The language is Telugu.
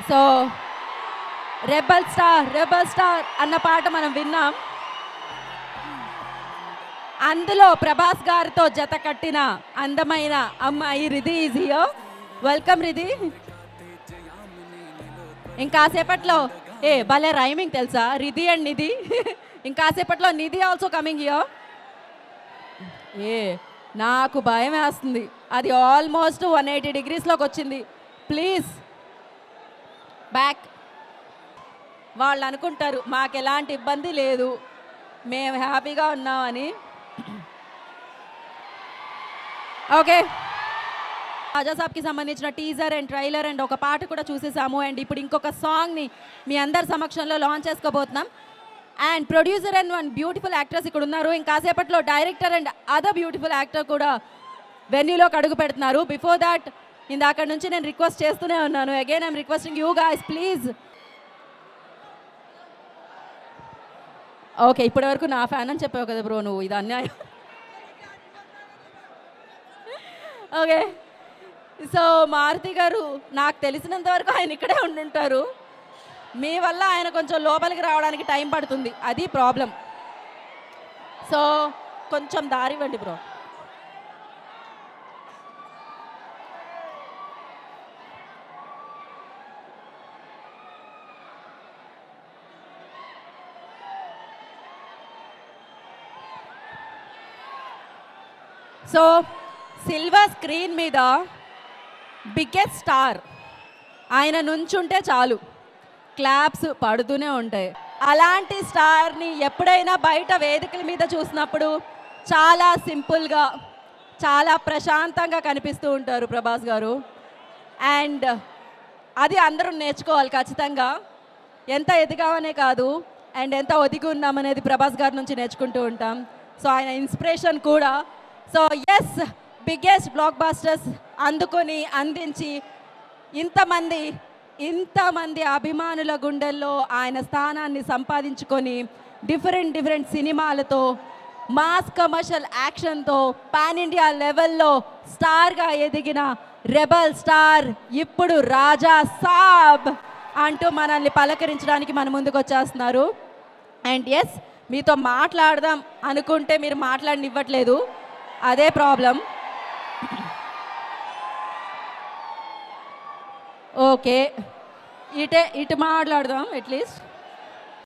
సో రెబల్ స్టార్ అన్న పాట మనం విన్నాం. అందులో ప్రభాస్ గారితో జత కట్టిన అందమైన అమ్మాయి Ridhi is here. Welcome Ridhi. ఇంకాసేపట్లో భలే రైమింగ్ తెలుసా, రిధి అండ్ నిధి. ఇంకాసేపట్లో నిధి ఆల్సో కమింగ్ హియర్. నాకు భయం వేస్తుంది, అది ఆల్మోస్ట్ 180 degreesలోకి వచ్చింది. Please back. వాళ్ళు అనుకుంటారు మాకు ఎలాంటి ఇబ్బంది లేదు, మేము హ్యాపీగా ఉన్నామని. ఓకే, రాజా సాబ్కి సంబంధించిన టీజర్ అండ్ ట్రైలర్ అండ్ ఒక పాట కూడా చూసేసాము. అండ్ ఇప్పుడు ఇంకొక సాంగ్ని మీ అందరి సమక్షంలో లాంచ్ చేసుకోబోతున్నాం. And producer and one beautiful actors ఇక్కడ ఉన్నారు. ఇంకాసేపట్లో director and other beautiful actor కూడా వెన్యూలోకి అడుగు పెడుతున్నారు. బిఫోర్ దాట్ ఇందాక నుంచి నేను రిక్వెస్ట్ చేస్తూనే ఉన్నాను. Again I'm requesting you guys please. Okay, ఇప్పటి వరకు నా ఫ్యాన్ అని చెప్పావు కదా బ్రో నువ్వు, ఇది అన్యాయం. ఓకే, సో మారుతి గారు నాకు తెలిసినంత వరకు ఆయన ఇక్కడే ఉండుంటారు. మీ వల్ల ఆయన కొంచెం లోపలికి రావడానికి టైం పడుతుంది, అది ప్రాబ్లం. సో కొంచెం దారి ఇవ్వండి బ్రో. సో సిల్వర్ స్క్రీన్ మీద బిగ్గెస్ట్ స్టార్ ఆయన నుంచుంటే చాలు, క్లాప్స్ పడుతూనే ఉంటాయి. అలాంటి స్టార్ని ఎప్పుడైనా బయట వేదికల మీద చూసినప్పుడు చాలా సింపుల్గా, చాలా ప్రశాంతంగా కనిపిస్తూ ఉంటారు ప్రభాస్ గారు. అండ్ అది అందరూ నేర్చుకోవాలి ఖచ్చితంగా. ఎంత ఎదిగామనే కాదు, అండ్ ఎంత ఒదిగి ఉన్నామనేది ప్రభాస్ గారి నుంచి నేర్చుకుంటూ ఉంటాం. సో ఆయన ఇన్స్పిరేషన్ కూడా. సో ఎస్, బిగ్గెస్ట్ బ్లాక్ బాస్టర్స్ అందుకొని అందించి ఇంతమంది అభిమానుల గుండెల్లో ఆయన స్థానాన్ని సంపాదించుకొని డిఫరెంట్ సినిమాలతో, మాస్ కమర్షియల్ యాక్షన్తో పాన్ ఇండియా లెవెల్లో స్టార్గా ఎదిగిన రెబల్ స్టార్ ఇప్పుడు రాజా సాబ్ అంటూ మనల్ని పలకరించడానికి మన ముందుకు వచ్చేస్తున్నారు. అండ్ ఎస్, మీతో మాట్లాడదాం అనుకుంటే మీరు మాట్లాడనివ్వట్లేదు, అదే ప్రాబ్లం. ఓకే, ఇటు మాట్లాడదాం అట్లీస్ట్.